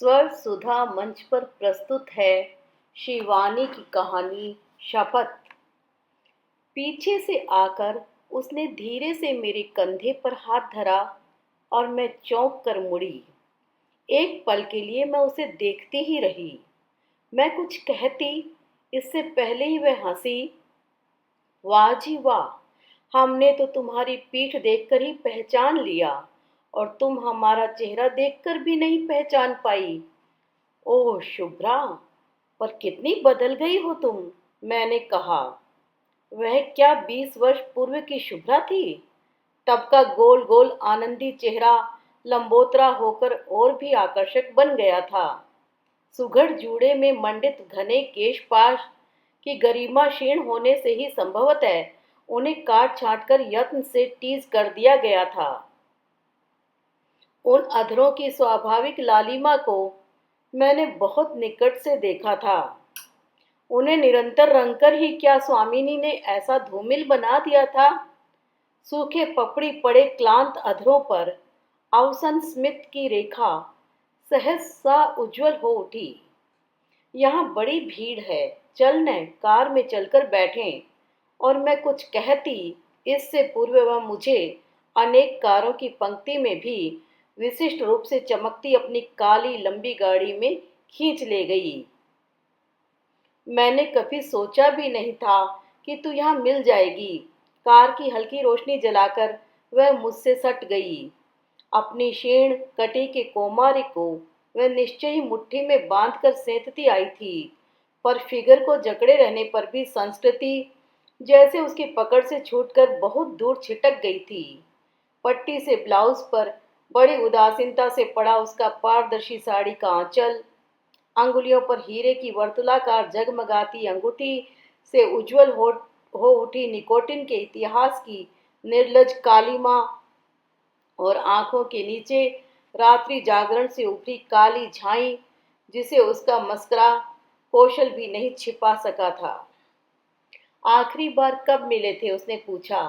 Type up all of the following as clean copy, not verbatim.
स्वर सुधा मंच पर प्रस्तुत है शिवानी की कहानी शपथ। पीछे से आकर उसने धीरे से मेरे कंधे पर हाथ धरा और मैं चौंक कर मुड़ी। एक पल के लिए मैं उसे देखती ही रही। मैं कुछ कहती इससे पहले ही वह हंसी। वाह जी वाह, हमने तो तुम्हारी पीठ देखकर ही पहचान लिया और तुम हमारा चेहरा देखकर भी नहीं पहचान पाई। ओह शुभ्रा, पर कितनी बदल गई हो तुम, मैंने कहा। वह क्या 20 वर्ष पूर्व की शुभ्रा थी? तब का गोल गोल आनंदी चेहरा लंबोतरा होकर और भी आकर्षक बन गया था। सुघड़ जूड़े में मंडित घने केशपाश की गरिमा क्षीण होने से ही संभवतः उन्हें काट छांट कर यत्न से टीज कर दिया गया था। उन अधरों की स्वाभाविक लालिमा को मैंने बहुत निकट से देखा था। उन्हें निरंतर रंगकर ही क्या स्वामिनी ने ऐसा धूमिल बना दिया था। सूखे पपड़ी पड़े क्लांत अधरों पर अवसन स्मित की रेखा सहज सा उज्जवल हो उठी। यहाँ बड़ी भीड़ है, चल न कार में चलकर बैठें। और मैं कुछ कहती इससे पूर्व वह मुझे अनेक कारों की पंक्ति में भी विशिष्ट रूप से चमकती अपनी काली लंबी गाड़ी में खींच ले गई। मैंने कभी सोचा भी नहीं था कि तू यहाँ मिल जाएगी। कार की हल्की रोशनी जलाकर वह मुझसे सट गई। अपनी क्षीण कटी के कौमार्य को वह निश्चय ही मुट्ठी में बांधकर सेंधती आई थी, पर फिगर को जकड़े रहने पर भी संस्कृति जैसे उसकी पकड़ से छूटकर बहुत दूर छिटक गई थी। पट्टी से ब्लाउज पर बड़ी उदासीनता से पड़ा उसका पारदर्शी साड़ी का आंचल, अंगुलियों पर हीरे की वर्तुलाकार जगमगाती अंगूठी से उज्जवल हो उठी निकोटिन के इतिहास की निर्लज कालीमा, और आंखों के नीचे रात्रि जागरण से उभरी काली झाई जिसे उसका मस्करा कौशल भी नहीं छिपा सका था। आखिरी बार कब मिले थे, उसने पूछा।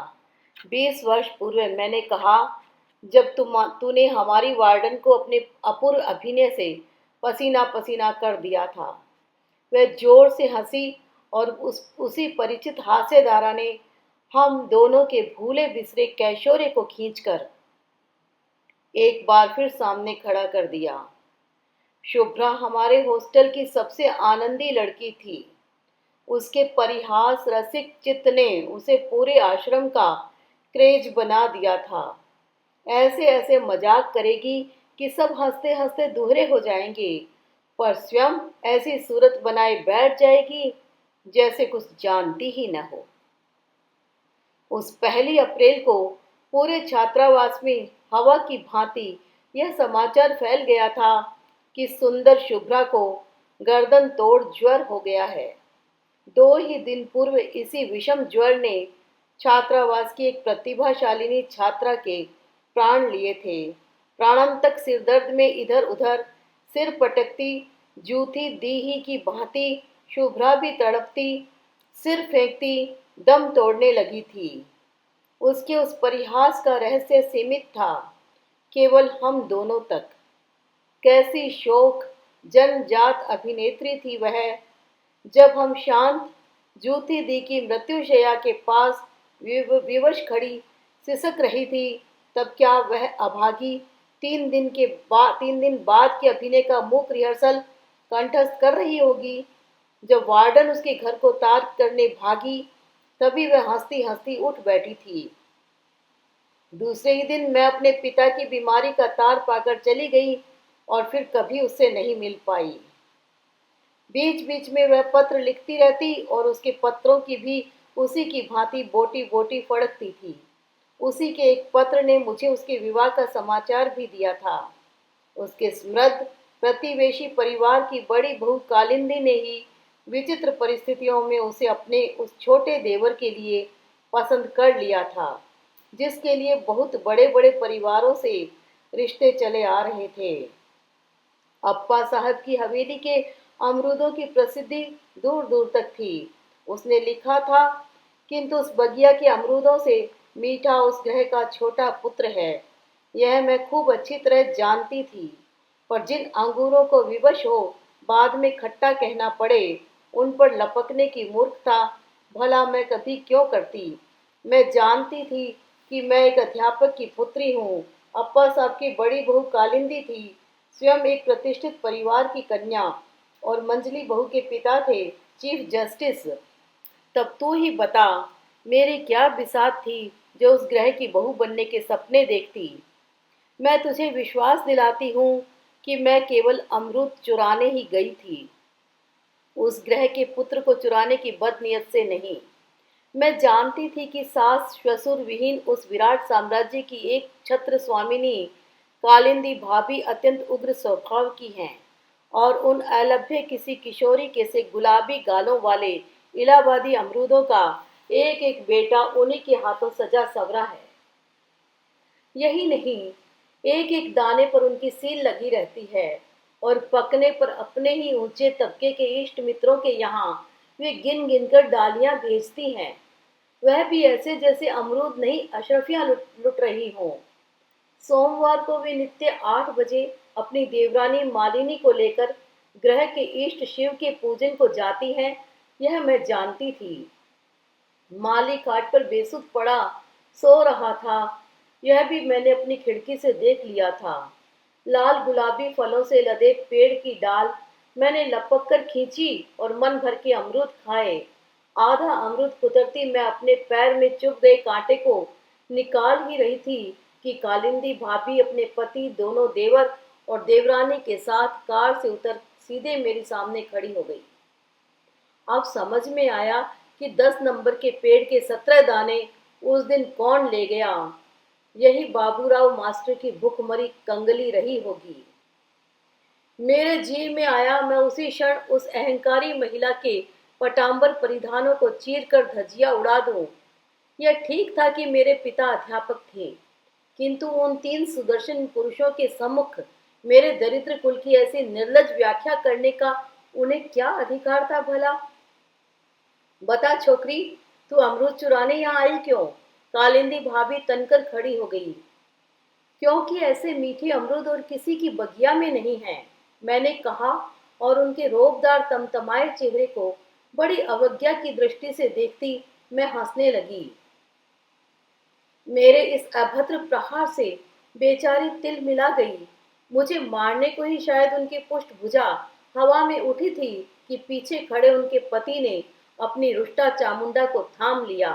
20 वर्ष पूर्व, मैंने कहा, जब तूने हमारी वार्डन को अपने अपूर्व अभिनय से पसीना पसीना कर दिया था। वह जोर से हंसी और उसी परिचित हास्यधारा ने हम दोनों के भूले बिसरे कैशोर्य को खींचकर एक बार फिर सामने खड़ा कर दिया। शुभ्रा हमारे हॉस्टल की सबसे आनंदी लड़की थी। उसके परिहास रसिक चित्त ने उसे पूरे आश्रम का क्रेज बना दिया था। ऐसे ऐसे मजाक करेगी कि सब हंसते हंसते दूहरे हो जाएंगे, पर स्वयं ऐसी सूरत बनाए बैठ जाएगी जैसे कुछ जानती ही न हो। उस 1 अप्रैल को पूरे छात्रावास में हवा की भांति यह समाचार फैल गया था कि सुंदर शुभ्रा को गर्दन तोड़ ज्वर हो गया है। 2 ही दिन पूर्व इसी विषम ज्वर ने छात्रावास की एक प्रतिभाशालिनी छात्रा के प्राण लिए थे। प्राणांतक सिरदर्द में इधर उधर सिर पटकती जूथी दीही की भांति शुभ्रा भी तड़पती, सिर फेंकती दम तोड़ने लगी थी। उसके उस परिहास का रहस्य सीमित था केवल हम दोनों तक। कैसी शोक जनजात अभिनेत्री थी वह। जब हम शांत जूथी दी की मृत्युशैया के पास विवश खड़ी सिसक रही थी, तब क्या वह अभागी 3 दिन बाद के अभिनय का मूक रिहर्सल कंठस्थ कर रही होगी। जब वार्डन उसके घर को तार करने भागी, तभी वह हंसती हंसती उठ बैठी थी। दूसरे ही दिन मैं अपने पिता की बीमारी का तार पाकर चली गई और फिर कभी उससे नहीं मिल पाई। बीच बीच में वह पत्र लिखती रहती और उसके पत्रों की भी उसी की भांति बोटी बोटी फड़कती थी। उसी के एक पत्र ने मुझे उसके विवाह का समाचार भी दिया था। उसके समृद्ध प्रतिवेशी परिवार की बड़ी बहू कालिंदी ने ही विचित्र परिस्थितियों में उसे अपने उस छोटे देवर के लिए पसंद कर लिया था, जिसके लिए बहुत बड़े बड़े परिवारों से रिश्ते चले आ रहे थे। अप्पा साहब की हवेली के अमरूदों की प्रसिद्धि दूर दूर तक थी, उसने लिखा था, किंतु उस बगिया के अमरूदों से मीठा उस ग्रह का छोटा पुत्र है। यह मैं खूब अच्छी तरह जानती थी, पर जिन अंगूरों को विवश हो बाद में खट्टा कहना पड़े, उन पर लपकने की मूर्खता भला मैं कभी क्यों करती। मैं जानती थी कि मैं एक अध्यापक की पुत्री हूँ। अप्पा साहब की बड़ी बहू कालिंदी थी, स्वयं एक प्रतिष्ठित परिवार की कन्या, और मंजली बहू के पिता थे चीफ जस्टिस। तब तू ही बता, मेरी क्या बिसात थी जो उस ग्रह की बहू बनने के सपने देखती। मैं तुझे विश्वास दिलाती हूँ कि मैं केवल अमृत चुराने ही गई थी, उस ग्रह के पुत्र को चुराने की बदनीयत से नहीं। मैं जानती थी कि सास ससुर विहीन उस विराट साम्राज्य की एक छत्र स्वामिनी कालिंदी भाभी अत्यंत उग्र स्वभाव की हैं, और उन अलभ्य किसी किशोरी के से गुलाबी गालों वाले इलाहाबादी अमरूदों का एक एक बेटा उन्हीं के हाथों सजा सवरा है। यही नहीं, एक एक दाने पर उनकी सील लगी रहती है, और पकने पर अपने ही ऊंचे तबके के इष्ट मित्रों के यहाँ वे गिन गिन कर डालियां भेजती हैं, वह भी ऐसे जैसे अमरूद नहीं अशरफियां लुट लुट रही हों। सोमवार को वे नित्य 8 बजे अपनी देवरानी मालिनी को लेकर ग्रह के इष्ट शिव के पूजन को जाती हैं, यह मैं जानती थी। माली खाट पर बेसुध पड़ा सो रहा था, यह भी मैंने अपनी खिड़की से देख लिया था। लाल गुलाबी फलों से लदे पेड़ की डाल मैंने लपक कर खींची और मन भर के अमरूद खाए। आधा अमरूद कुतरती मैं अपने पैर में चुभ गए कांटे को निकाल ही रही थी कि कालिंदी भाभी अपने पति, दोनों देवर और देवरानी के साथ कार से उतर सीधे मेरे सामने खड़ी हो गई। अब समझ में आया कि 10 नंबर के पेड़ के 17 दाने उस दिन कौन ले गया। यही बाबूराव मास्टर की भूखमरी कंगली रही होगी। मेरे जी में आया मैं उसी क्षण उस अहंकारी महिला के पटांबर परिधानों को चीर कर धज्जियां उड़ा दूं। यह ठीक था कि मेरे पिता अध्यापक थे, किंतु उन 3 सुदर्शन पुरुषों के सम्मुख मेरे दरिद्र कुल की ऐसी निर्लज व्याख्या करने का उन्हें क्या अधिकार था भला। बता छोकरी, तू अमरूद चुराने यहाँ आई क्यों? कालिंदी भाभी तनकर खड़ी हो गई। क्योंकि ऐसे मीठे अमरूद और किसी की बगिया में नहीं है, मैंने कहा, और उनके रोबदार तमतमाए चेहरे को बड़ी अवज्ञा की दृष्टि से देखती मैं हंसने लगी। मेरे इस अभद्र प्रहार से बेचारी तिल मिला गई। मुझे मारने को ही शायद उनकी पुष्टभुजा हवा में उठी थी कि पीछे खड़े उनके पति ने अपनी रुष्टा चामुंडा को थाम लिया।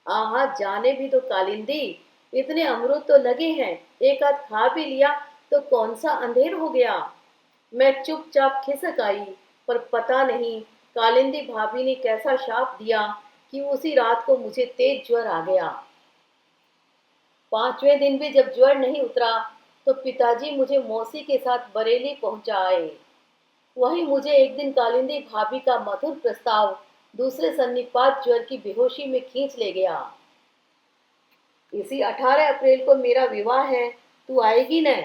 आहा, जाने भी तो कालिंदी, इतने अमरूद तो लगे हैं, एक आध खा भी लिया तो कौन सा अंधेर हो गया। मैं चुपचाप खिसक आई, पर पता नहीं कालिंदी भाभी ने कैसा शाप दिया कि उसी रात को मुझे तेज ज्वर आ गया। 5वें दिन भी जब ज्वर नहीं उतरा तो पिताजी मुझे मौसी के साथ बरेली पहुंचा आए। वहीं मुझे एक दिन कालिंदी भाभी का मधुर प्रस्ताव दूसरे सन्निपात ज्वर की बेहोशी में खींच ले गया। इसी 18 अप्रैल को मेरा विवाह है, तू आएगी न?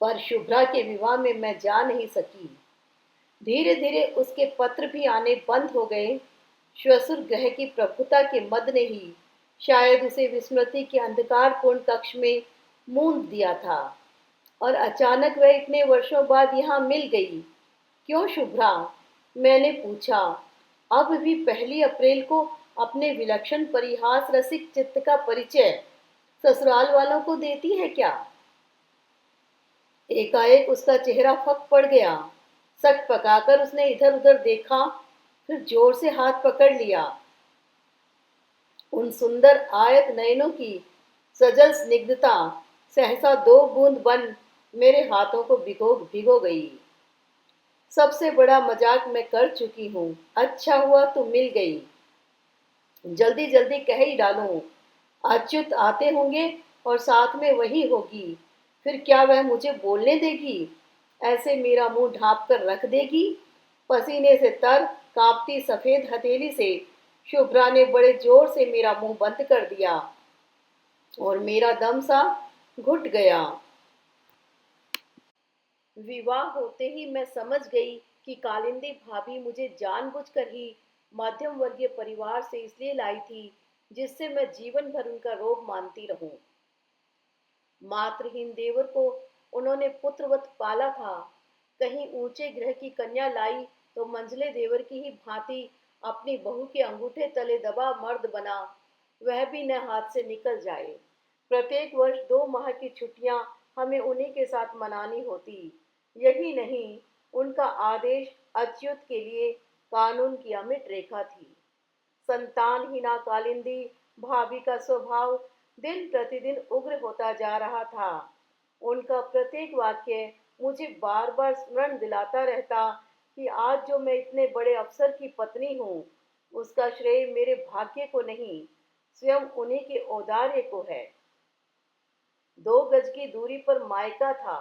पर शुभ्रा के विवाह में मैं जा नहीं सकी। धीरे धीरे उसके पत्र भी आने बंद हो गए। श्वसुर ग्रह की प्रभुता के मद ने ही शायद उसे विस्मृति के अंधकारपूर्ण कक्ष में मूंद दिया था, और अचानक वह इतने वर्षों बाद यहाँ मिल गई। क्यों शुभ्रा? मैंने पूछा। अब भी 1 अप्रैल को अपने विलक्षण परिहास रसिक चित्त का परिचय ससुराल वालों को देती है क्या? एकाएक उसका चेहरा फक पड़ गया। सट पकाकर उसने इधर उधर देखा, फिर जोर से हाथ पकड़ लिया। उन सुंदर आयत नयनों की सजल स्निग्धता सहसा 2 बूंद बन मेरे हाथों को भिगो भिगो गई। सबसे बड़ा मजाक मैं कर चुकी हूँ। अच्छा हुआ तू मिल गई। जल्दी जल्दी कह ही डालूं, अच्युत आते होंगे और साथ में वही होगी। फिर क्या वह मुझे बोलने देगी? ऐसे मेरा मुंह ढांप कर रख देगी? पसीने से तर कांपती सफेद हथेली से शुभ्रा ने बड़े जोर से मेरा मुंह बंद कर दिया और मेरा दम सा घुट गया। विवाह होते ही मैं समझ गई कि कालिंदी भाभी मुझे जानबूझकर ही मध्यम वर्गीय परिवार से इसलिए लाई थी जिससे मैं जीवन भर उनका रोग मानती रहूं। मातृहीन देवर को उन्होंने पुत्रवत पाला था। कहीं ऊंचे ग्रह की कन्या लाई तो मंझले देवर की ही भांति अपनी बहू के अंगूठे तले दबा मर्द बना, वह भी न हाथ से निकल जाए। प्रत्येक वर्ष 2 माह की छुट्टियां हमें उन्हीं के साथ मनानी होती। यही नहीं, उनका आदेश अच्युत के लिए कानून की अमिट रेखा थी। संतानहीना कालिंदी भाभी का स्वभाव दिन प्रतिदिन उग्र होता जा रहा था। उनका प्रत्येक वाक्य मुझे बार बार स्मरण दिलाता रहता कि आज जो मैं इतने बड़े अफसर की पत्नी हूँ, उसका श्रेय मेरे भाग्य को नहीं, स्वयं उन्हीं के औदार्य को है। 2 गज की दूरी पर मायका था,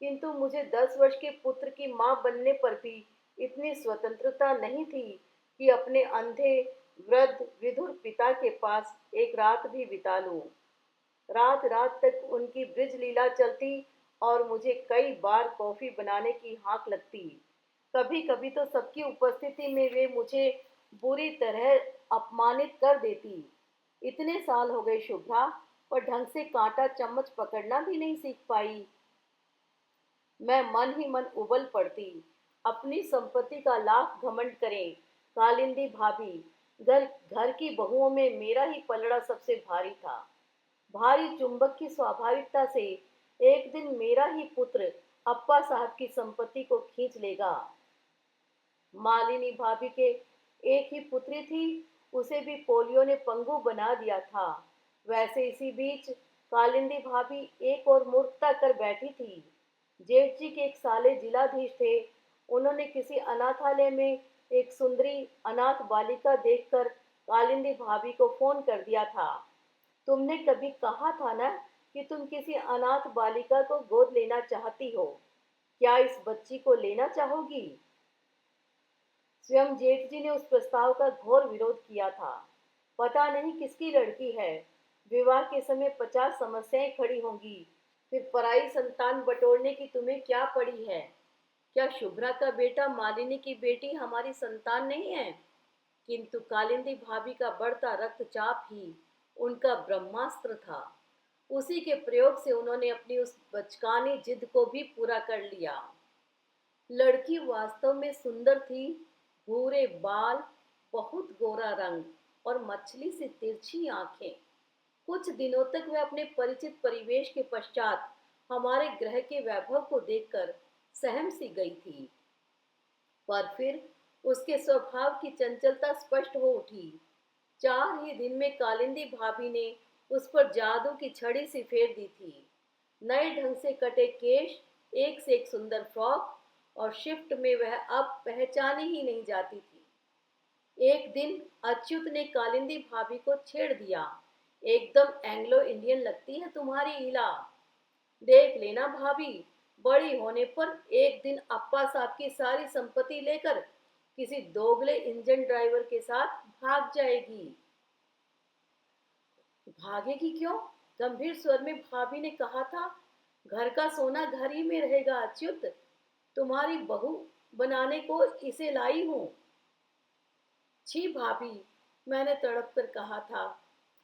किंतु मुझे 10 वर्ष के पुत्र की मां बनने पर भी इतनी स्वतंत्रता नहीं थी कि अपने अंधे वृद्ध विधुर पिता के पास एक रात भी बिता लूं। रात रात तक उनकी ब्रिज लीला चलती और मुझे कई बार कॉफी बनाने की हाँक लगती। कभी कभी तो सबकी उपस्थिति में वे मुझे बुरी तरह अपमानित कर देती। इतने साल हो गए शुभ्रा, पर ढंग से कांटा चम्मच पकड़ना भी नहीं सीख पाई। मैं मन ही मन उबल पड़ती। अपनी संपत्ति का लाख घमंड करें कालिंदी भाभी, घर घर की बहुओं में मेरा ही पलड़ा सबसे भारी था। भारी चुंबक की स्वाभाविकता से एक दिन मेरा ही पुत्र अप्पा साहब की संपत्ति को खींच लेगा। मालिनी भाभी के एक ही पुत्री थी, उसे भी पोलियो ने पंगु बना दिया था। वैसे इसी बीच कालिंदी भाभी एक और मूर्खता कर बैठी थी। जेठ जी के एक साले जिलाधीश थे। उन्होंने किसी अनाथालय में एक सुंदरी अनाथ बालिका देखकर कालिंदी भाभी को फोन कर दिया था। तुमने कभी कहा था ना कि तुम किसी अनाथ बालिका को गोद लेना चाहती हो, क्या इस बच्ची को लेना चाहोगी? स्वयं जेठ जी ने उस प्रस्ताव का घोर विरोध किया था। पता नहीं किसकी लड़की है, विवाह के समय 50 समस्याएं खड़ी होंगी, फिर पराई संतान बटोरने की तुम्हें क्या पड़ी है? क्या शुभ्रा का बेटा मालिनी की बेटी हमारी संतान नहीं है? किंतु कालिंदी भाभी का बढ़ता रक्तचाप ही उनका ब्रह्मास्त्र था। उसी के प्रयोग से उन्होंने अपनी उस बचकानी जिद को भी पूरा कर लिया। लड़की वास्तव में सुंदर थी। भूरे बाल, बहुत गोरा रंग और मछली सी तिरछी आंखें। कुछ दिनों तक वह अपने परिचित परिवेश के पश्चात हमारे ग्रह के वैभव को देखकर सहम सी गई थी। पर फिर उसके स्वभाव की चंचलता स्पष्ट हो उठी। 4 ही दिन में कालिंदी भाभी ने उस पर जादू की छड़ी सी फेर दी थी। नए ढंग से कटे केश, एक से एक सुंदर फ्रॉक और शिफ्ट में वह अब पहचानी ही नहीं जाती थी। एक दिन अच्युत ने कालिंदी भाभी को छेड़ दिया, एकदम एंग्लो इंडियन लगती है तुम्हारी ईला। देख लेना भाभी, बड़ी होने पर एक दिन अप्पा साहब की सारी संपत्ति लेकर किसी दोगले इंजन ड्राइवर के साथ भाग जाएगी। भागेगी क्यों? गंभीर स्वर में भाभी ने कहा था। घर का सोना घर ही में रहेगा अच्युत, तुम्हारी बहू बनाने को इसे लाई हूं। छी भाभी, मैंने तड़प कर कहा था,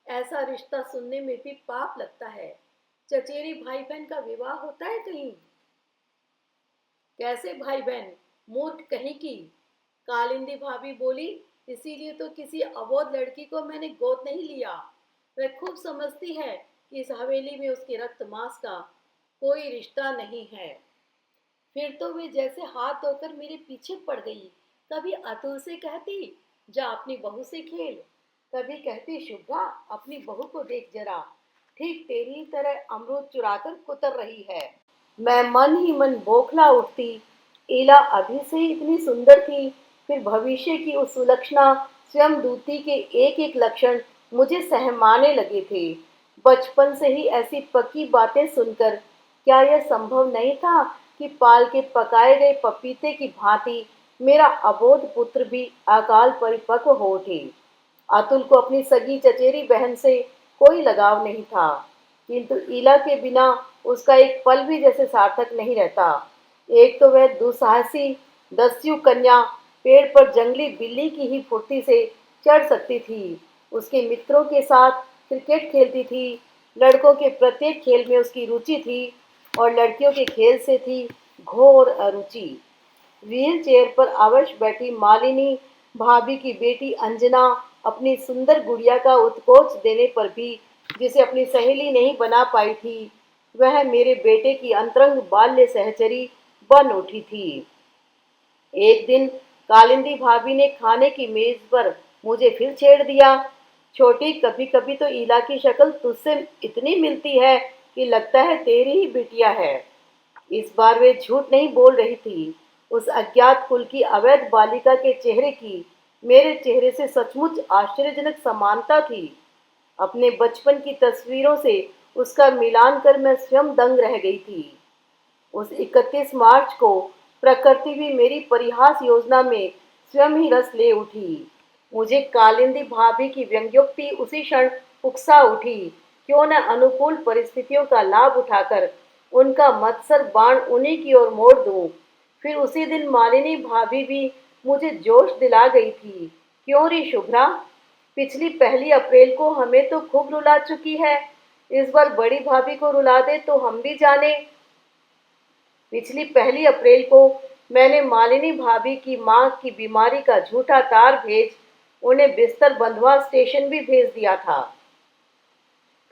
ऐसा रिश्ता सुनने में भी पाप लगता है। चचेरी भाई बहन का विवाह होता है कहीं? कैसे भाई बहन, मूर्ख कहीं की। कालिंदी भाभी बोली, इसीलिए तो किसी अबोध लड़की को मैंने गोद नहीं लिया। वह खूब समझती है कि इस हवेली में उसके रक्त मांस का कोई रिश्ता नहीं है। फिर तो वे जैसे हाथ धोकर मेरे पीछे पड़ गई। कभी अतुल से कहती, जा अपनी बहू से खेल। कभी कहती, शुभ्रा अपनी बहू को देख जरा, ठीक तेरी ही तरह अमरूद चुराकर कुतर रही है। मैं मन ही मन बौखला उठती। ईला अभी से ही इतनी सुंदर थी, फिर भविष्य की उस सुलक्षणा स्वयं दूती के एक एक लक्षण मुझे सहमाने लगे थे। बचपन से ही ऐसी पक्की बातें सुनकर क्या यह संभव नहीं था कि पाल के पकाए गए पपीते की भांति मेरा अबोध पुत्र भी अकाल परिपक्व हो उठे। अतुल को अपनी सगी चचेरी बहन से कोई लगाव नहीं था, किंतु ईला के बिना उसका एक पल भी जैसे सार्थक नहीं रहता। एक तो वह दुस्साहसी दस्यु कन्या पेड़ पर जंगली बिल्ली की ही फुर्ती से चढ़ सकती थी, उसके मित्रों के साथ क्रिकेट खेलती थी, लड़कों के प्रत्येक खेल में उसकी रुचि थी और लड़कियों के खेल से थी घोर अरुचि। व्हील चेयर पर अवश बैठी मालिनी भाभी की बेटी अंजना अपनी सुंदर गुड़िया का उत्कोच देने पर भी जिसे अपनी सहेली नहीं बना पाई थी, वह मेरे बेटे की अंतरंग बाल्य सहचरी बन उठी थी। एक दिन कालिंदी भाभी ने खाने की मेज पर मुझे फिर छेड़ दिया। छोटी, कभी कभी तो ईला की शक्ल तुझसे इतनी मिलती है कि लगता है तेरी ही बिटिया है। इस बार वे झूठ नहीं बोल रही थी। उस अज्ञात कुल की अवैध बालिका के चेहरे की मेरे चेहरे से सचमुच आश्चर्यजनक समानता थी। अपने बचपन की तस्वीरों से उसका मिलान कर मैं स्वयं दंग रह गई थी। उस 31 मार्च को प्रकृति भी मेरी परिहास योजना में स्वयं ही रस ले उठी। मुझे कालिंदी भाभी की व्यंग्योक्ति उसी क्षण उकसा उठी। क्यों न अनुकूल परिस्थितियों का लाभ उठाकर उनका मत्सर बाण उन्हीं की ओर मोड़ दूं। फिर उसी दिन मालिनी भाभी भी मुझे जोश दिला गई थी। क्यों री शुभ्रा, पिछली 1 अप्रैल को हमें तो खूब रुला चुकी है, इस बार बड़ी भाभी को रुला दे तो हम भी जाने। पिछली 1 अप्रैल को मैंने मालिनी भाभी की माँ की बीमारी का झूठा तार भेज उन्हें बिस्तर बंधवा स्टेशन भी भेज दिया था।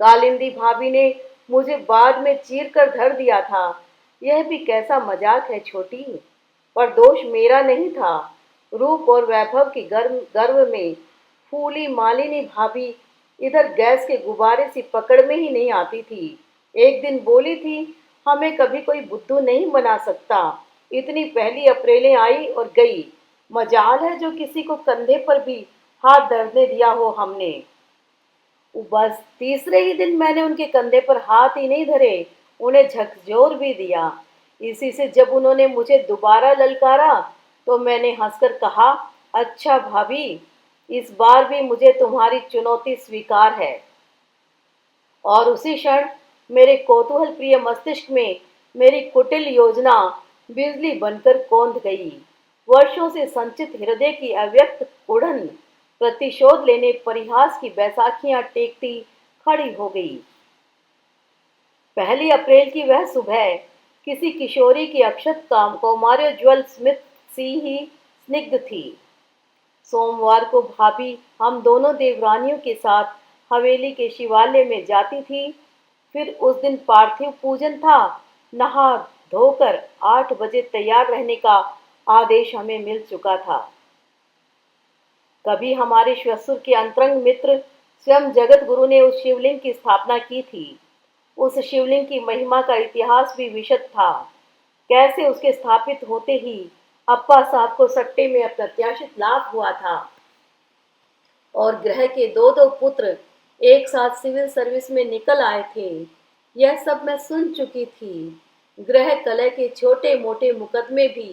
कालिंदी भाभी ने मुझे बाद में चीर कर धर दिया था। यह भी कैसा मजाक है छोटी। पर दोष मेरा नहीं था। रूप और वैभव की गर्व में फूली मालिनी भाभी इधर गैस के गुब्बारे सी पकड़ में ही नहीं आती थी। एक दिन बोली थी, हमें कभी कोई बुद्धू नहीं बना सकता। इतनी 1 अप्रैलें आई और गई। मजाल है जो किसी को कंधे पर भी हाथ धरने दिया हो हमने। बस तीसरे ही दिन मैंने उनके कंधे पर हाथ ही नहीं धरे, उन्हें झकझोर भी दिया। इसी से जब उन्होंने मुझे दोबारा ललकारा तो मैंने हंसकर कहा, अच्छा भाभी, इस बार भी मुझे तुम्हारी चुनौती स्वीकार है। और उसी क्षण मेरे कौतूहल प्रिय मस्तिष्क में मेरी कुटिल योजना बिजली बनकर कौंध गई। वर्षों से संचित हृदय की अव्यक्त उड़न प्रतिशोध लेने परिहास की बैसाखियां टेकती खड़ी हो गई। 1 अप्रैल की वह सुबह किसी किशोरी की अक्षत काम कौमार्योज्वल स्मित सी ही स्निग्ध थी। सोमवार को भाभी हम दोनों देवरानियों के साथ हवेली के शिवालय में जाती थी। फिर उस दिन पार्थिव पूजन था। नहा धोकर 8 बजे तैयार रहने का आदेश हमें मिल चुका था। कभी हमारे श्वशुर के अंतरंग मित्र स्वयं जगत गुरु ने उस शिवलिंग की स्थापना की थी। उस शिवलिंग की महिमा का इतिहास भी विशद था। कैसे उसके स्थापित होते ही अप्पा साहब को सट्टे में अप्रत्याशित लाभ हुआ था और ग्रह के दो दो पुत्र एक साथ सिविल सर्विस में निकल आए थे, यह सब मैं सुन चुकी थी। ग्रह कलह के छोटे मोटे मुकदमे भी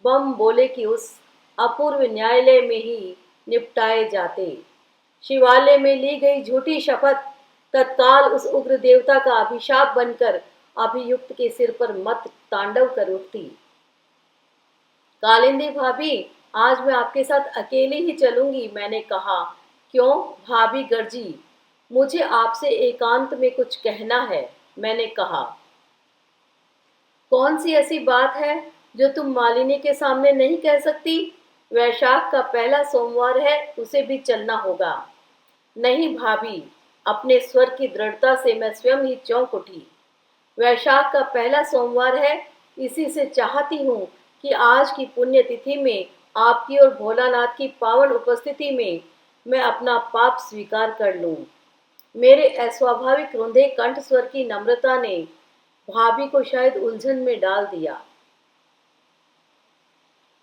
बम बोले कि उस अपूर्व न्यायालय में ही निपटाए जाते। शिवालय में ली गई झूठी शपथ तत्काल उस उग्र देवता का अभिशाप बनकर अभियुक्त के सिर पर मत तांडव कर उठती। कालिंदी भाभी, आज मैं आपके साथ अकेली ही चलूंगी, मैंने कहा। क्यों? भाभी गर्जी। मुझे आपसे एकांत में कुछ कहना है, मैंने कहा। कौन सी ऐसी बात है जो तुम मालिनी के सामने नहीं कह सकती? वैशाख का पहला सोमवार है, उसे भी चलना होगा। नहीं भाभी, अपने स्वर की दृढ़ता से मैं स्वयं ही चौंक उठी। वैशाख का पहला सोमवार है, इसी से चाहती हूँ कि आज की पुण्यतिथि में आपकी और भोलानाथ की पावन उपस्थिति में मैं अपना पाप स्वीकार कर लूं। मेरे अस्वाभाविक रुंधे कंठ स्वर की नम्रता ने भाभी को शायद उलझन में डाल दिया।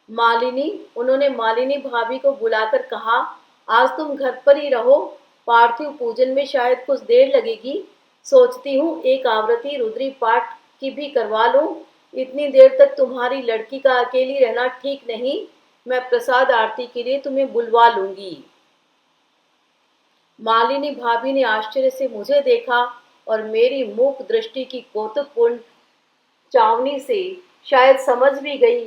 मालिनी, उन्होंने मालिनी भाभी को बुलाकर कहा, आज तुम घर पर ही रहो, पार्थिव पूजन में शायद कुछ देर लगेगी। सोचती हूँ एक आवृत्ति रुद्री पाठ की भी करवा लूं। इतनी देर तक तुम्हारी लड़की का अकेली रहना ठीक नहीं। मैं प्रसाद आरती के लिए तुम्हें बुलवा लूंगी। मालिनी भाभी ने आश्चर्य से मुझे देखा और मेरी मूक दृष्टि की कौतुकपूर्ण चावनी से शायद समझ भी गई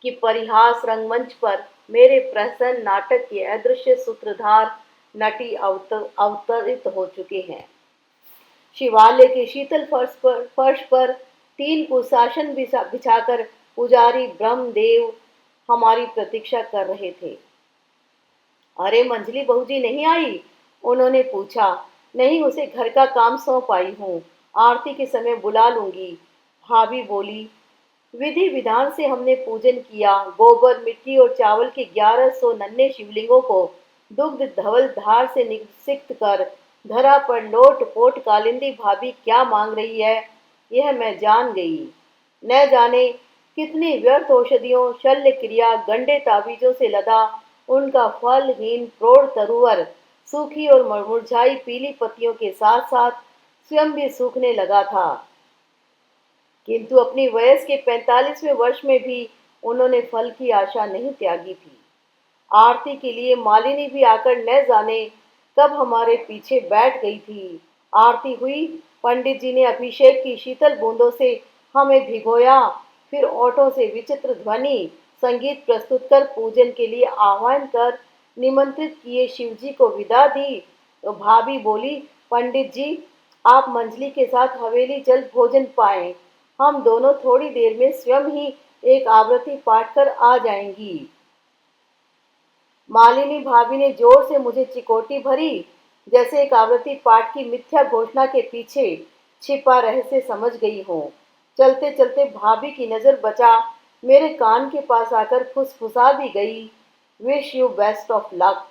कि परिहास रंगमंच पर मेरे प्रहसन नाटक के अदृश्य सूत्रधार नटी अवतरित हो चुके हैं। शिवालय के शीतल फर्श पर 3 कुशासन बिछाकर पुजारी ब्रह्मदेव हमारी प्रतीक्षा कर रहे थे। अरे मंजली बहू जी नहीं आई? उन्होंने पूछा। नहीं, उसे घर का काम सौंप आई हूँ, आरती के समय बुला लूंगी, भाभी बोली। विधि विधान से हमने पूजन किया। गोबर मिट्टी और चावल के 1100 नन्हे शिवलिंगों को दुग्ध धवल धार से निसिक्त कर धरा पर लोट पोट कालिंदी भाभी क्या मांग रही है, यह मैं जान गई। न जाने कितनी व्यर्थ औषधियों शल्य क्रिया गंडे ताबीजों से लदा उनका फलहीन प्रौढ़ तरुवर सूखी और मुरझाई पीली पत्तियों के साथ साथ स्वयं भी सूखने लगा था। किंतु अपनी वयस के 45वें वर्ष में भी उन्होंने फल की आशा नहीं त्यागी थी। आरती के लिए मालिनी भी आकर न जाने कब हमारे पीछे बैठ गई थी। आरती हुई, पंडित जी ने अभिषेक की शीतल बूंदों से हमें भिगोया, फिर ओठों से विचित्र ध्वनि संगीत प्रस्तुत कर पूजन के लिए आह्वान कर निमंत्रित किए शिवजी को विदा दी तो भाभी बोली, पंडित जी आप मंजली के साथ हवेली चल भोजन पाएं, हम दोनों थोड़ी देर में स्वयं ही एक आवृत्ति पाठ कर आ जाएंगी। मालिनी भाभी ने जोर से मुझे चिकोटी भरी, जैसे एक आवृत्ति पाठ की मिथ्या घोषणा के पीछे छिपा रहस्य समझ गई हो। चलते चलते भाभी की नजर बचा मेरे कान के पास आकर फुसफुसा भी गई, wish you best of luck.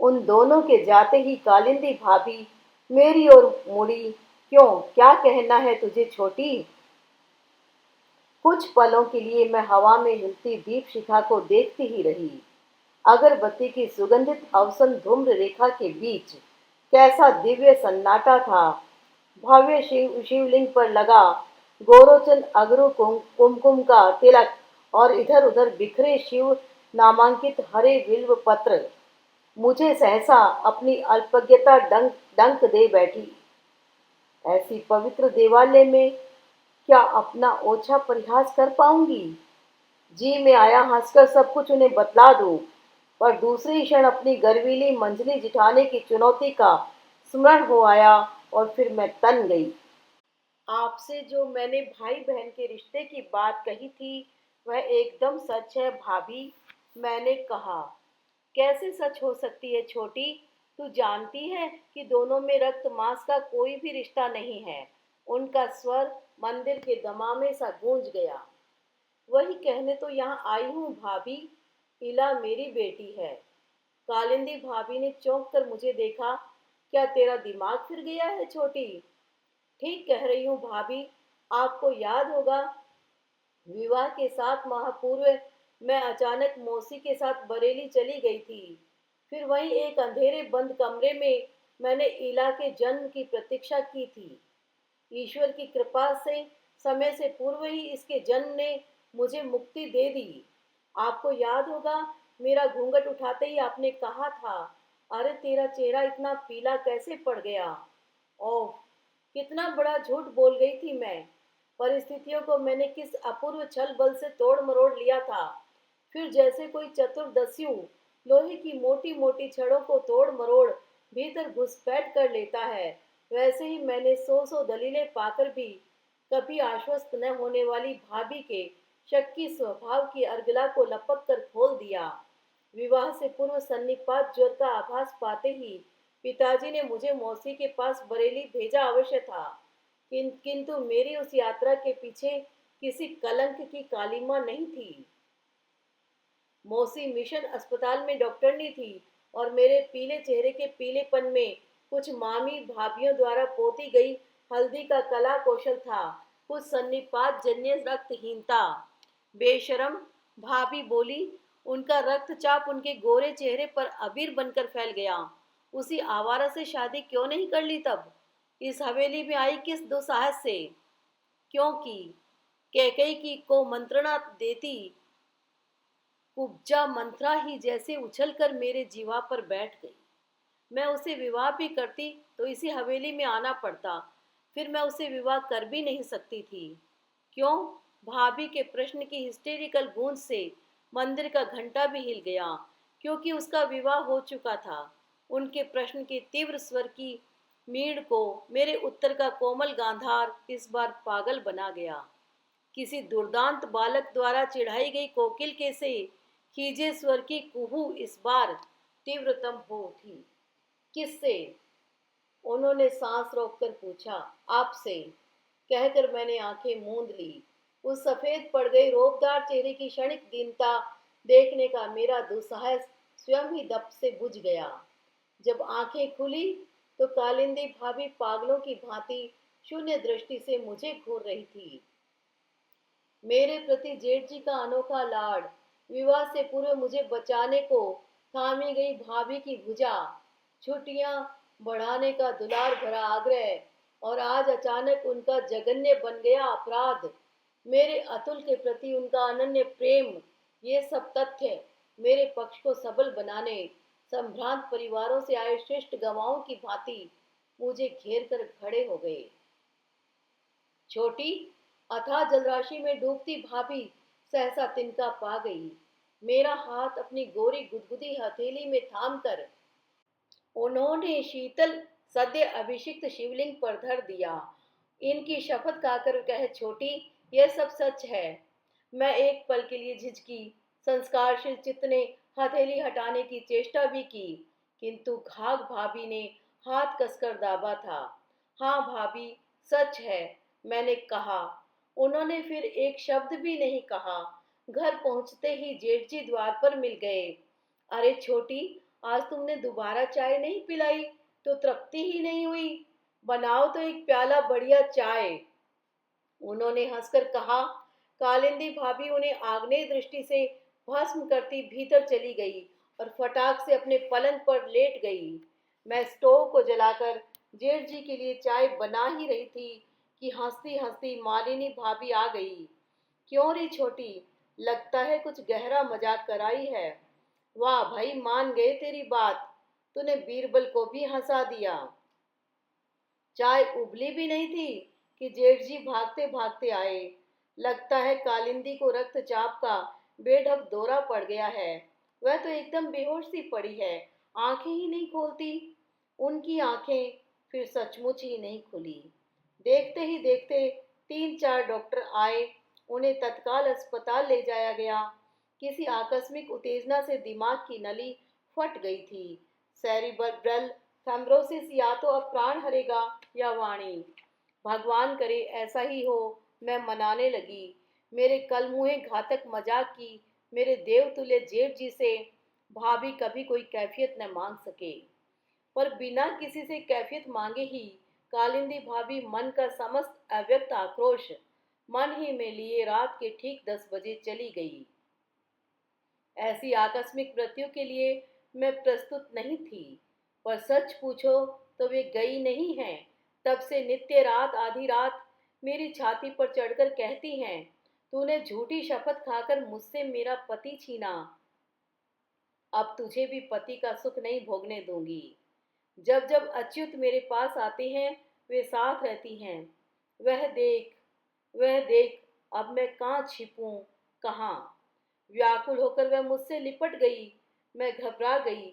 उन दोनों के जाते ही कालिंदी भाभी मेरी ओर मुड़ी, क्यों, क्या कहना है तुझे छोटी? कुछ पलों के लिए मैं हवा में हिलती दीप शिखा को देखती ही रही। अगरबत्ती की सुगंधित अवसन धूम्र रेखा के बीच कैसा दिव्य सन्नाटा था। भव्य शिवलिंग पर लगा गोरोचन अगरु कुमकुम का तिलक और इधर उधर बिखरे शिव नामांकित हरे बिल्व पत्र मुझे सहसा अपनी अल्पज्ञता डंक डंक दे बैठी। ऐसी पवित्र देवालय में क्या अपना ओछा परिहास कर पाऊंगी? जी में आया हंसकर सब कुछ उन्हें बतला दूं, पर दूसरी क्षण अपनी गर्वीली मंजली जिठाने की चुनौती का स्मरण हो आया और फिर मैं तन गई। आपसे जो मैंने भाई बहन के रिश्ते की बात कही थी वह एकदम सच है भाभी, मैंने कहा। कैसे सच हो सकती है छोटी? तू जानती है कि दोनों में रक्त मांस का कोई भी रिश्ता नहीं है। उनका स्वर मंदिर के दमामे सा गूंज गया। वही कहने तो यहाँ आई हूँ भाभी, इला मेरी बेटी है। कालिंदी भाभी ने चौंक कर मुझे देखा। क्या तेरा दिमाग फिर गया है छोटी? ठीक कह रही हूँ भाभी। आपको याद होगा विवाह के 7 माह पूर्व मैं अचानक मौसी के साथ बरेली चली गई थी। फिर वहीं एक अंधेरे बंद कमरे में मैंने इला के जन्म की प्रतीक्षा की थी। ईश्वर की कृपा से समय से पूर्व ही इसके जन्म ने मुझे मुक्ति दे दी। आपको याद होगा मेरा घूंघट उठाते ही आपने कहा था, अरे तेरा चेहरा इतना पीला कैसे पड़ गया? ओह, कितना बड़ा झूठ बोल गई थी मैं। परिस्थितियों को मैंने किस अपूर्व छल बल से तोड़ मरोड़ लिया था। फिर जैसे कोई चतुर दस्यु लोहे की मोटी मोटी छड़ों को तोड़ मरोड़ भीतर घुसपैठ कर लेता है, वैसे ही मैंने 100 दलीलें पाकर भी कभी आश्वस्त न होने वाली भाभी के शक्की स्वभाव की अर्गला को लपक कर खोल दिया। विवाह से पूर्व सन्निपात ज्वर का आभास पाते ही पिताजी ने मुझे मौसी के पास बरेली भेजा अवश्य था, किंतु मेरी उस यात्रा के पीछे किसी कलंक की कालीमा नहीं थी। मौसी मिशन अस्पताल में डॉक्टरनी थी और मेरे पीले चेहरे के पीलेपन में कुछ मामी भाभीियों द्वारा पोती गई हल्दी का कला कौशल था, कुछ सन्निपात जन्य रक्तहीनता। बेशरम, भाभी बोली। उनका रक्तचाप उनके गोरे चेहरे पर अबीर बनकर फैल गया। उसी आवारा से शादी क्यों नहीं कर ली तब? इस हवेली में आई किस दुस्साहस से? क्योंकि कैकई की को मंत्रणा देती कुब्जा मंत्रा ही जैसे उछलकर मेरे जीवा पर बैठ गई। मैं उसे विवाह भी करती तो इसी हवेली में आना पड़ता, फिर मैं उसे विवाह कर भी नहीं सकती थी। क्यों? भाभी के प्रश्न की हिस्टेरिकल गूंज से मंदिर का घंटा भी हिल गया, क्योंकि उसका विवाह हो चुका था। उनके प्रश्न के तीव्र स्वर की मीड़ को मेरे उत्तर का कोमल गांधार इस बार पागल बना गया। किसी दुर्दांत बालक द्वारा चिढ़ाई गई कोकिल के से खीजे स्वर की कुहू इस बार तीव्रतम हो उठी। किससे? उन्होंने सांस रोककर पूछा। आपसे, कहकर मैंने आंखें मूंद ली। उस सफेद पड़ गई रोबदार चेहरे की क्षणिक दीनता देखने का मेरा दुस्साहस स्वयं ही दप से बुझ गया। जब आंखें खुली तो कालिंदी भाभी पागलों की भांति शून्य दृष्टि से मुझे घूर रही थी। मेरे प्रति जेठ जी का अनोखा लाड, विवाह से पूर्व मुझे बचाने को थामी गई भाभी की भुजा, छुट्टियां बढ़ाने का दुलार भरा आग्रह और आज अचानक उनका जघन्य बन गया अपराध, मेरे अतुल के प्रति उनका अनन्य प्रेम, ये सब तथ्य मेरे पक्ष को सबल बनाने संभ्रांत परिवारों से आए श्रेष्ठ गवाहों की भांति मुझे घेर कर खड़े हो गए। छोटी अथाह जलराशि में डूबती भाभी सहसा तिनका पा गई। मेरा हाथ अपनी गोरी गुदगुदी हथेली में थामकर उन्होंने शीतल सद्य अभिषिक्त शिवलिंग पर धर दिया। इनकी शपथ खाकर कहे, छोटी, यह सब सच है। मैं एक पल के लिए झिझकी। संस्कारशील चित्त ने हथेली हटाने की चेष्टा भी की, किंतु घाघ भाभी ने हाथ कसकर दाबा था। हाँ भाभी, सच है, मैंने कहा। उन्होंने फिर एक शब्द भी नहीं कहा। घर पहुंचते ही जेठ जी द्वार पर मिल गए। अरे छोटी, आज तुमने दोबारा चाय नहीं पिलाई तो तृप्ति ही नहीं हुई। बनाओ तो एक प्याला बढ़िया चाय, उन्होंने हंसकर कहा। कालिंदी भाभी उन्हें आग्नेय दृष्टि से भस्म करती भीतर चली गई और फटाक से अपने पलंग पर लेट गई। मैं स्टोव को जलाकर जेठ जी के लिए चाय बना ही रही थी कि हंसती हंसती मालिनी भाभी आ गई। क्यों री छोटी, लगता है कुछ गहरा मजाक कराई है। वाह भाई, मान गए तेरी बात, तूने बीरबल को भी हंसा दिया। चाय उबली भी नहीं थी कि जेठ जी भागते भागते आए। लगता है कालिंदी को रक्तचाप का बेढप दौरा पड़ गया है। वह तो एकदम बेहोश सी पड़ी है, आंखें ही नहीं खोलती। उनकी आंखें फिर सचमुच ही नहीं खुली। देखते ही देखते 3-4 डॉक्टर आए। उन्हें तत्काल अस्पताल ले जाया गया। किसी आकस्मिक उत्तेजना से दिमाग की नली फट गई थी। सेरिब्रल थ्रोम्बोसिस या तो अब प्राण हरेगा या वाणी। भगवान करे ऐसा ही हो, मैं मनाने लगी। मेरे कल मुँहे घातक मजाक की मेरे देवतुल्य जेठ जी से भाभी कभी कोई कैफियत न मांग सके। पर बिना किसी से कैफियत मांगे ही कालिंदी भाभी मन का समस्त अव्यक्त आक्रोश मन ही में लिए रात के ठीक 10 बजे चली गई। ऐसी आकस्मिक मृत्यु के लिए मैं प्रस्तुत नहीं थी, पर सच पूछो तो वे गई नहीं हैं। तब से नित्य रात आधी रात मेरी छाती पर चढ़कर कहती हैं, तूने झूठी शपथ खाकर मुझसे मेरा पति छीना, अब तुझे भी पति का सुख नहीं भोगने दूंगी। जब जब अच्युत मेरे पास आते हैं वे साथ रहती हैं। वह देख, वह देख, अब मैं कहाँ छिपूं, कहाँ। व्याकुल होकर वह मुझसे लिपट गई। मैं घबरा गई।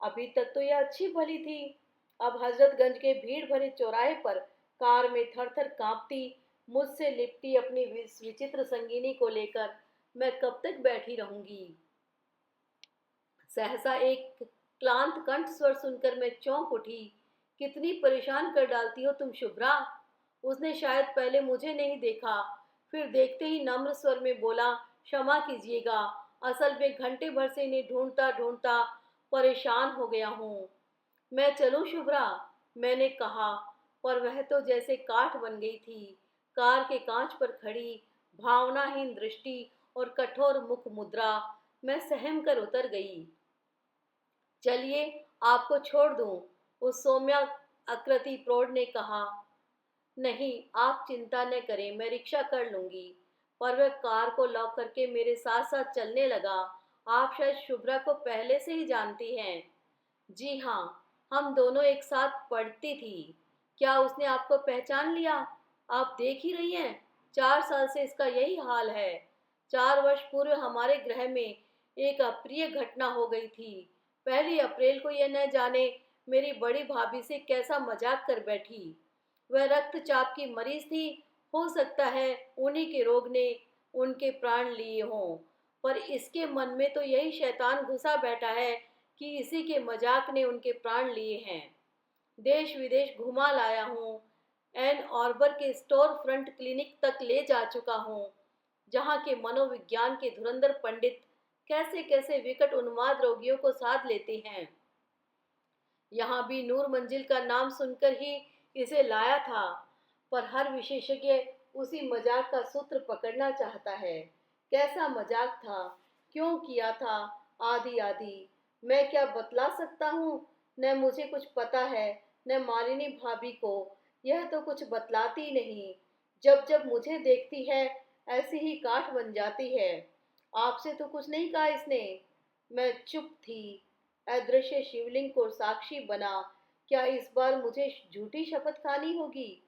अभी तक तो यह अच्छी भली थी, अब हजरतगंज के भीड़ भरे चौराहे पर कार में थर थर कांपती मुझसे लिपटी अपनी विचित्र संगिनी को लेकर मैं कब तक बैठी रहूंगी। सहसा एक क्लांत कंठ स्वर सुनकर मैं चौंक उठी। कितनी परेशान कर डालती हो तुम शुभ्रा। उसने शायद पहले मुझे नहीं देखा, फिर देखते ही नम्र स्वर में बोला, क्षमा कीजिएगा, असल में घंटे भर से इन्हें ढूंढता ढूंढता परेशान हो गया हूँ। मैं चलूं शुभ्रा, मैंने कहा, पर वह तो जैसे काठ बन गई थी। कार के कांच पर खड़ी भावनाहीन दृष्टि और कठोर मुख मुद्रा, मैं सहम कर उतर गई। चलिए आपको छोड़ दूं, उस सौम्या आकृति प्रौढ़ ने कहा। नहीं, आप चिंता न करें, मैं रिक्शा कर लूंगी। पर वह कार को लॉक करके मेरे साथ साथ चलने लगा। आप शायद शुभ्रा को पहले से ही जानती हैं। जी हाँ, हम दोनों एक साथ पढ़ती थी। क्या उसने आपको पहचान लिया? आप देख ही रही हैं, 4 साल से इसका यही हाल है। 4 वर्ष पूर्व हमारे गृह में एक अप्रिय घटना हो गई थी। 1 अप्रैल को यह न जाने मेरी बड़ी भाभी से कैसा मजाक कर बैठी। वह रक्तचाप की मरीज थी, हो सकता है उन्हीं के रोग ने उनके प्राण लिए हों, पर इसके मन में तो यही शैतान घुसा बैठा है कि इसी के मजाक ने उनके प्राण लिए हैं। देश विदेश घुमा लाया हूँ, एन ऑर्बर के स्टोर फ्रंट क्लिनिक तक ले जा चुका हूँ, जहाँ के मनोविज्ञान के धुरंधर पंडित कैसे कैसे विकट उन्माद रोगियों को साध लेते हैं। यहाँ भी नूर मंजिल का नाम सुनकर ही इसे लाया था, पर हर विशेषज्ञ उसी मजाक का सूत्र पकड़ना चाहता है। कैसा मजाक था, क्यों किया था, आदि आदि मैं क्या बतला सकता हूँ। न मुझे कुछ पता है, न मालिनी भाभी को। यह तो कुछ बतलाती नहीं, जब जब मुझे देखती है ऐसी ही काठ बन जाती है। आपसे तो कुछ नहीं कहा इसने। मैं चुप थी। अदृश्य शिवलिंग को साक्षी बना। क्या इस बार मुझे झूठी शपथ खानी होगी?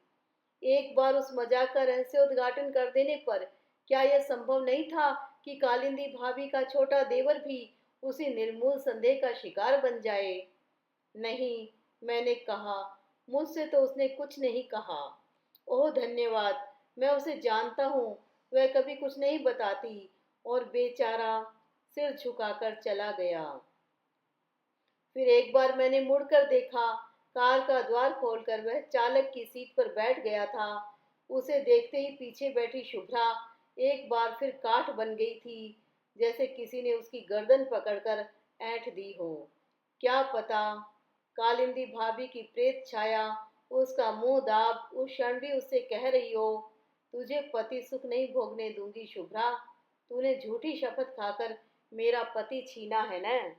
एक बार उस मजाक का रहस्योद्घाटन कर देने पर क्या यह संभव नहीं था कि कालिंदी भाभी का छोटा देवर भी उसी निर्मूल संदेह का शिकार बन जाए? नहीं, मैंने कहा। मुझसे तो उसने कुछ नहीं कहा। ओह धन्यवाद, मैं उसे जानता हूँ। वह कभी कुछ नहीं बताती। और बेचारा सिर झुकाकर चला गया। फिर एक बार मैंने मुड़कर देखा। कार का द्वार खोलकर वह चालक की सीट पर बैठ गया था। उसे देखते ही पीछे बैठी शुभ्रा एक बार फिर काठ बन गई थी, जैसे किसी ने उसकी गर्दन पकड़कर ऐंठ दी हो। क्या पता कालिंदी भाभी की प्रेत छाया उसका मुंह दाब उस क्षण भी उससे कह रही हो, तुझे पति सुख नहीं भोगने दूंगी शुभ्रा। तूने झूठी शपथ खाकर मेरा पति छीना है न।